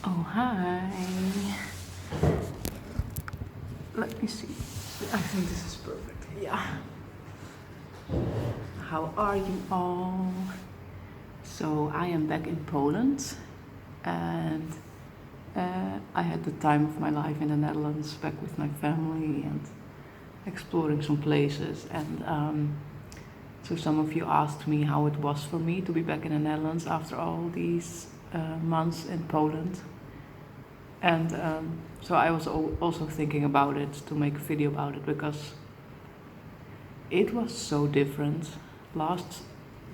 Oh, hi. Let me see. I think this is perfect. Yeah. How are you all? So, I am back in Poland and I had the time of my life in the Netherlands, back with my family and exploring some places. And so, some of you asked me how it was for me to be back in the Netherlands after all these months in Poland. And so I was also thinking about it to make a video about it because it was so different. Last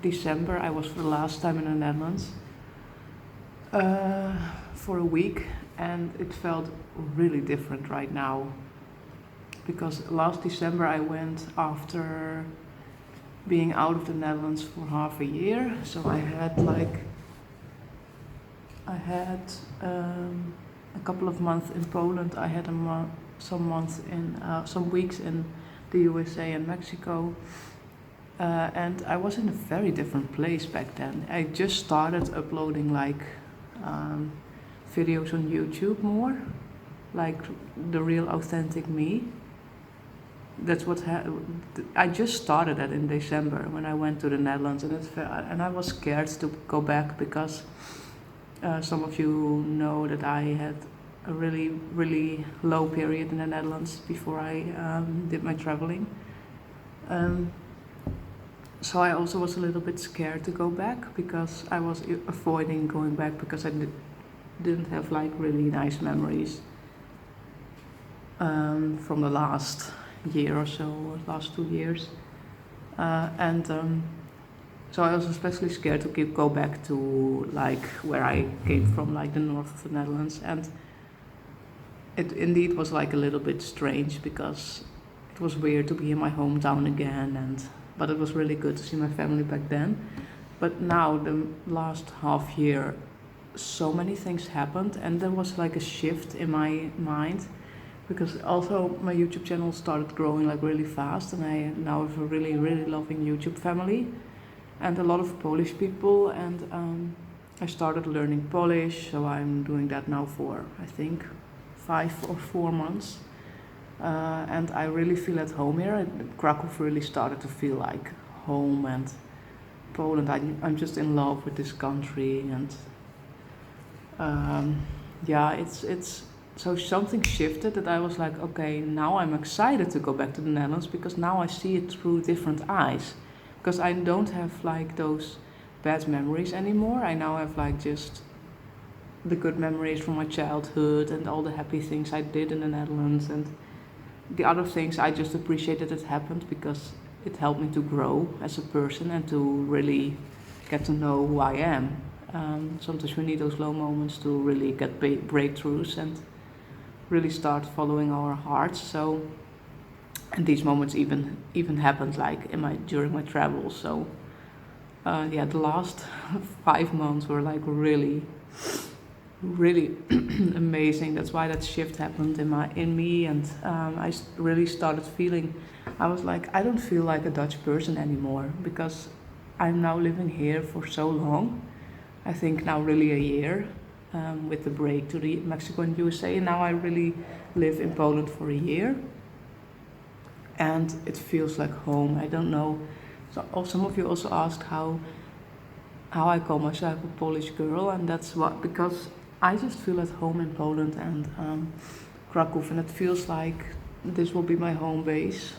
December I was for the last time in the Netherlands for a week, and it felt really different right now. Because last December I went after being out of the Netherlands for half a year, so I had a couple of months in Poland. I had some weeks in the USA and Mexico, and I was in a very different place back then. I just started uploading videos on YouTube more, like the real authentic me. That's what I just started that in December when I went to the Netherlands, and I was scared to go back because some of you know that I had a really, really low period in the Netherlands before I did my traveling. So I also was a little bit scared to go back because I was avoiding going back because I didn't have really nice memories from the last year or so, last 2 years. So I was especially scared to go back to where I came from, the north of the Netherlands, and it indeed was a little bit strange because it was weird to be in my hometown again, but it was really good to see my family back then. But now, the last half year, so many things happened, and there was a shift in my mind because also my YouTube channel started growing really fast, and I now have a really, really loving YouTube family and a lot of Polish people, and I started learning Polish, so I'm doing that now for I think 5 or 4 months, and I really feel at home here. Krakow really started to feel like home, and Poland, I'm just in love with this country, and yeah, it's so something shifted that I was like, okay, now I'm excited to go back to the Netherlands because now I see it through different eyes. Because I don't have those bad memories anymore. I now have just the good memories from my childhood and all the happy things I did in the Netherlands, and the other things I just appreciate that it happened because it helped me to grow as a person and to really get to know who I am. Sometimes we need those low moments to really get breakthroughs and really start following our hearts. So, and these moments even happened during my travels. So yeah, the last 5 months were really, really amazing. That's why that shift happened in me, and I really started feeling. I was I don't feel like a Dutch person anymore because I'm now living here for so long. I think now really a year, with the break to the Mexico and USA. And now I really live in Poland for a year, and it feels like home. I don't know. So some of you also asked how I call myself a Polish girl, and that's because I just feel at home in Poland and Krakow, and it feels like this will be my home base.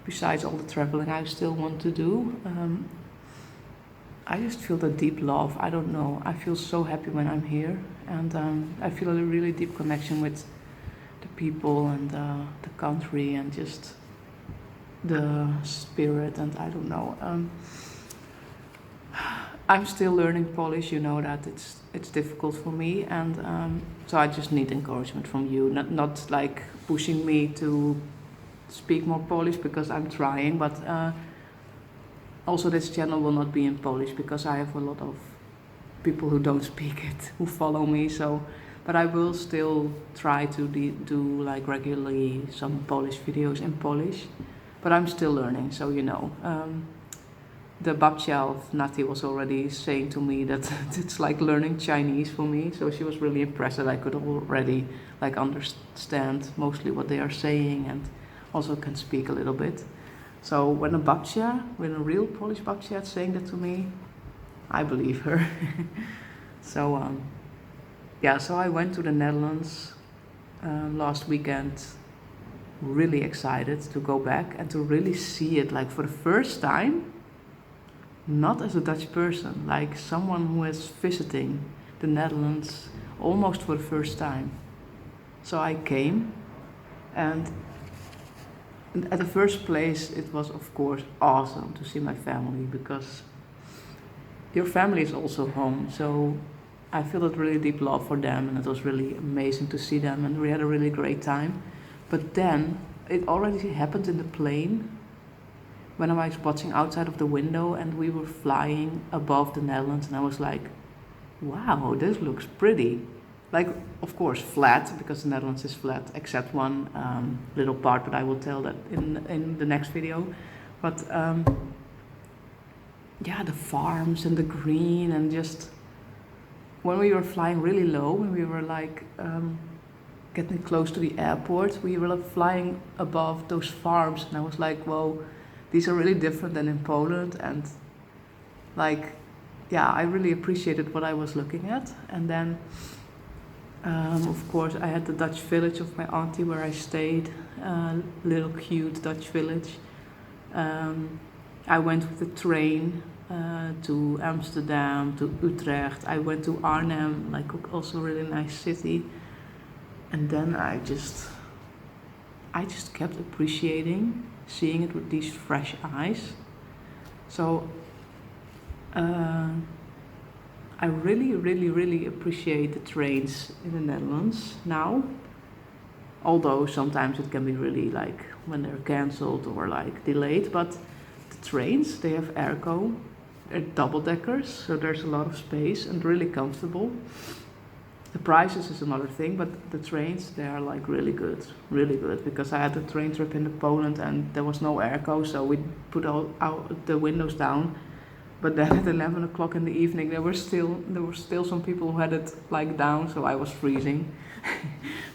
Besides all the traveling I still want to do, I just feel the deep love. I don't know. I feel so happy when I'm here, and I feel a really deep connection with the people and the country and just the spirit, and I don't know. I'm still learning Polish, you know that it's difficult for me, and so I just need encouragement from you, not pushing me to speak more Polish because I'm trying, but also this channel will not be in Polish because I have a lot of people who don't speak it who follow me. So, but I will still try to do regularly some Polish videos in Polish, but I'm still learning, so you know. the babcia of Nati was already saying to me that it's like learning Chinese for me. So she was really impressed that I could already like understand mostly what they are saying and also can speak a little bit. So when when a real Polish babcia is saying that to me, I believe her. So yeah, so I went to the Netherlands last weekend, really excited to go back and to really see it like for the first time, not as a Dutch person, like someone who is visiting the Netherlands almost for the first time. So I came, and at the first place it was of course awesome to see my family, because your family is also home. So I feel that really deep love for them, and it was really amazing to see them, and we had a really great time. But then it already happened in the plane when I was watching outside of the window and we were flying above the Netherlands, and I was like, wow, this looks pretty. Like, of course, flat, because the Netherlands is flat, except one little part, but I will tell that in the next video. But yeah, the farms and the green, and just when we were flying really low, when we were like getting close to the airport, we were like flying above those farms, and I was like, whoa, these are really different than in Poland. And like, yeah, I really appreciated what I was looking at. And then of course I had the Dutch village of my auntie where I stayed, little cute Dutch village. I went with the train to Amsterdam, to Utrecht. I went to Arnhem, like also a really nice city. And then I just kept appreciating, seeing it with these fresh eyes. So I really appreciate the trains in the Netherlands now. Although sometimes it can be really like when they're cancelled or like delayed, but the trains, they have airco, they're double deckers, so there's a lot of space and really comfortable. The prices is another thing, but the trains, they are like really good, because I had a train trip into Poland and there was no airco, so we put all the windows down. But then at 11 o'clock in the evening, there were still some people who had it like down, so I was freezing.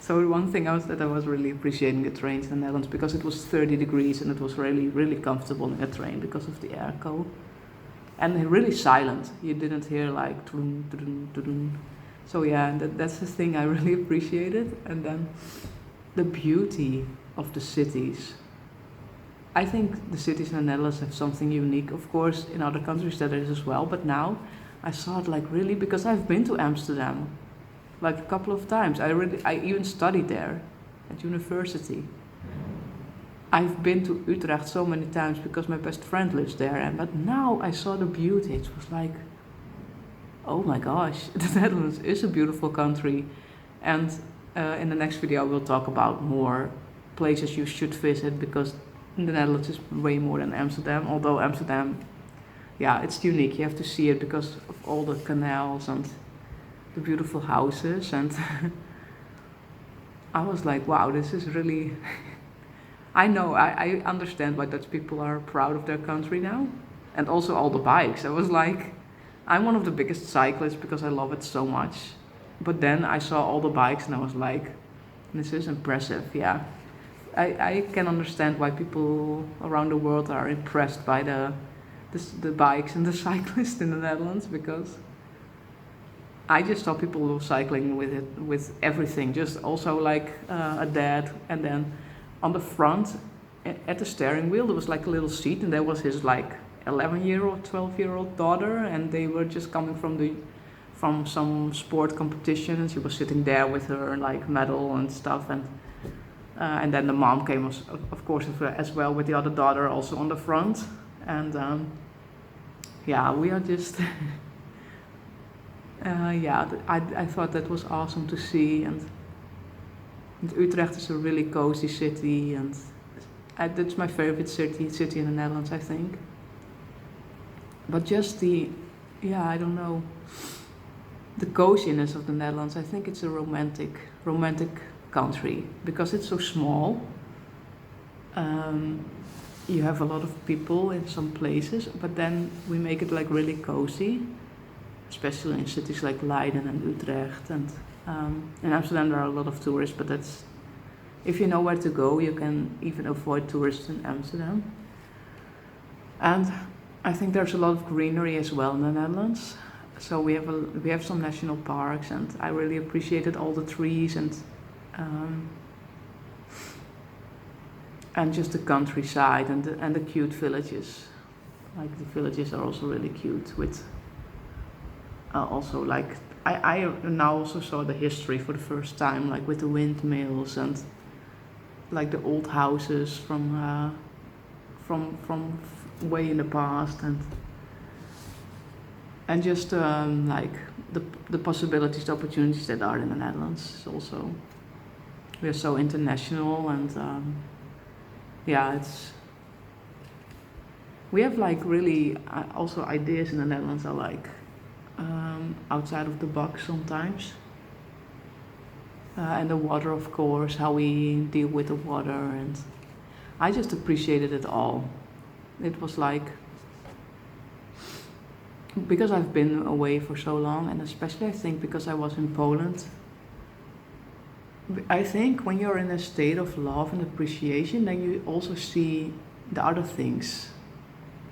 So one thing that I was really appreciating the trains in the Netherlands, because it was 30 degrees and it was really comfortable in a train because of the airco. And really silent. You didn't hear like dun, dun, dun, dun. So yeah, that's the thing I really appreciated. And then the beauty of the cities. I think the cities in the Netherlands have something unique. Of course, in other countries that is as well, but now I saw it like really, because I've been to Amsterdam like a couple of times. I even studied there at university. I've been to Utrecht so many times because my best friend lives there, but now I saw the beauty. It was like, oh my gosh, the Netherlands is a beautiful country. And in the next video we'll talk about more places you should visit, because the Netherlands is way more than Amsterdam. Although Amsterdam, yeah, it's unique. You have to see it because of all the canals and the beautiful houses. And I was like, wow, this is really... I know, I understand why Dutch people are proud of their country now. And also all the bikes. I was like, I'm one of the biggest cyclists because I love it so much. But then I saw all the bikes and I was like, this is impressive, yeah. I can understand why people around the world are impressed by the bikes and the cyclists in the Netherlands, because I just saw people cycling with everything, just also like a dad, and then on the front at the steering wheel there was like a little seat, and there was his like 11-year-old, 12-year-old daughter, and they were just coming from some sport competition, and she was sitting there with her like medal and stuff, and then the mom came, of course, as well, with the other daughter also on the front. And yeah, we are just... yeah, I thought that was awesome to see. And Utrecht is a really cozy city, and that's my favorite city in the Netherlands, I think. But just yeah, I don't know, the coziness of the Netherlands, I think it's a romantic country, because it's so small. you have a lot of people in some places, but then we make it like really cozy, especially in cities like Leiden and Utrecht. And in Amsterdam there are a lot of tourists, but that's, if you know where to go, you can even avoid tourists in Amsterdam. And I think there's a lot of greenery as well in the Netherlands. So we have some national parks, and I really appreciated all the trees um, and just the countryside and the cute villages. Like the villages are also really cute with also like I now also saw the history for the first time, like with the windmills and like the old houses from way in the past, and just like the possibilities, the opportunities that are in the Netherlands. It's also, we're so international, and yeah, we have like really also ideas in the Netherlands are like outside of the box sometimes. And the water, of course, how we deal with the water, and I just appreciated it all. It was like, because I've been away for so long, and especially I think because I was in Poland, I think when you're in a state of love and appreciation, then you also see the other things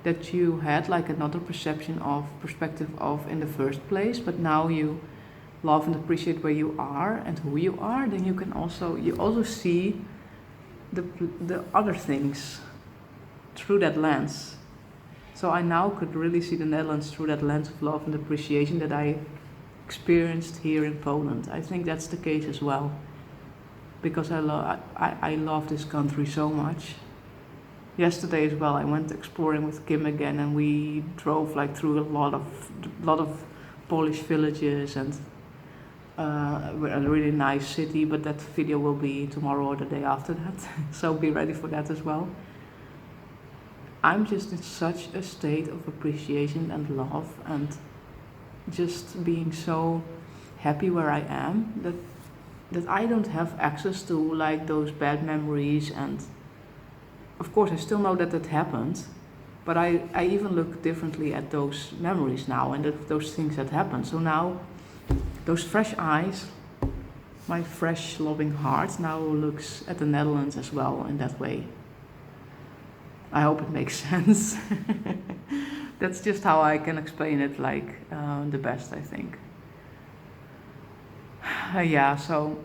that you had like another perspective of in the first place, but now you love and appreciate where you are and who you are, then you also see the other things through that lens. So I now could really see the Netherlands through that lens of love and appreciation that I experienced here in Poland. I think that's the case as well, because I love this country so much. Yesterday as well, I went exploring with Kim again, and we drove like through a lot of Polish villages, and a really nice city. But that video will be tomorrow or the day after that, so be ready for that as well. I'm just in such a state of appreciation and love, and just being so happy where I am, that I don't have access to like those bad memories. And of course I still know that happened, but I even look differently at those memories now, and those things that happened. So now those fresh eyes, my fresh loving heart now looks at the Netherlands as well in that way. I hope it makes sense. That's just how I can explain it, like the best, I think. Yeah, so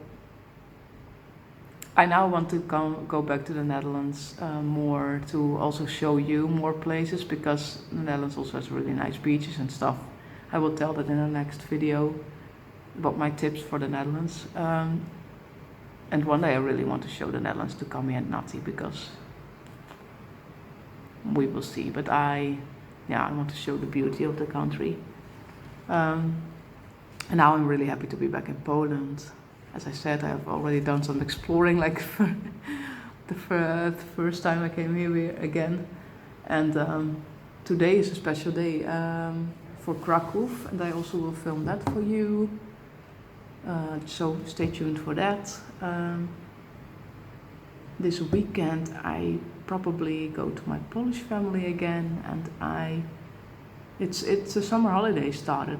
I now want to go back to the Netherlands more, to also show you more places, because the Netherlands also has really nice beaches and stuff. I will tell that in the next video about my tips for the Netherlands. And one day I really want to show the Netherlands to Cami and Nati, because we will see. But I want to show the beauty of the country. And now I'm really happy to be back in Poland. As I said, I have already done some exploring, like for the first time I came here again. And today is a special day for Krakow, and I also will film that for you. So stay tuned for that. This weekend I probably go to my Polish family again, and it's a summer holiday started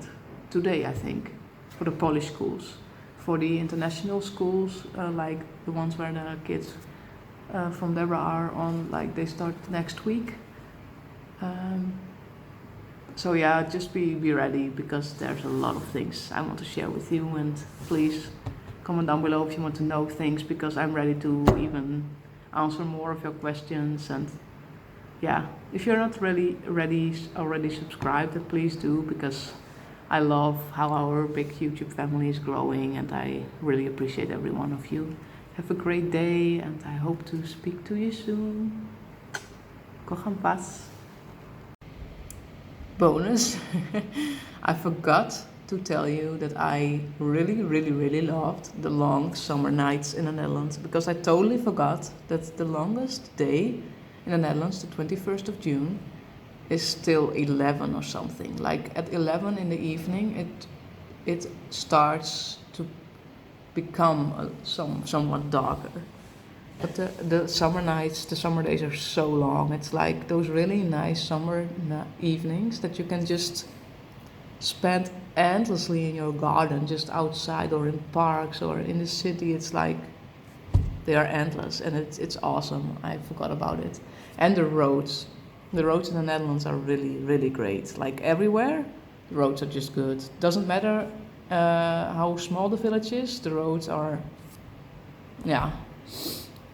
today, I think, for the Polish schools. For the international schools, like the ones where the kids from Deborah are on, like they start next week. So yeah, just be ready, because there's a lot of things I want to share with you, and please comment down below if you want to know things, because I'm ready to even answer more of your questions. And yeah, if you're not really already subscribed, then please do, because I love how our big YouTube family is growing, and I really appreciate every one of you. Have a great day, and I hope to speak to you soon. Kocham was. Bonus, I forgot to tell you that I really loved the long summer nights in the Netherlands, because I totally forgot that the longest day in the Netherlands, the 21st of June, is still 11 or something. Like at 11 in the evening, it starts to become somewhat darker. But the summer nights, the summer days are so long. It's like those really nice summer evenings that you can just spend endlessly in your garden, just outside or in parks or in the city. It's like they are endless, and it's awesome. I forgot about it. And the roads in the Netherlands are really really great. Like everywhere, the roads are just good. Doesn't matter how small the village is. The roads are, yeah,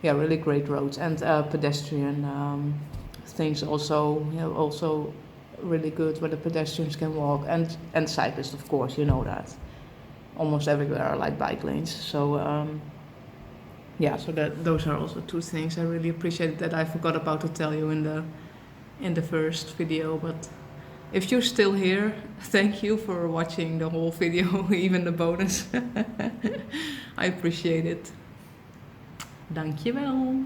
yeah, really great roads, and pedestrian things also, also really good where the pedestrians can walk, and cyclists, of course, you know that. Almost everywhere are like bike lanes. So yeah, so that those are also two things I really appreciate that I forgot about to tell you in the first video. But if you're still here, thank you for watching the whole video, even the bonus. I appreciate it. Dankjewel.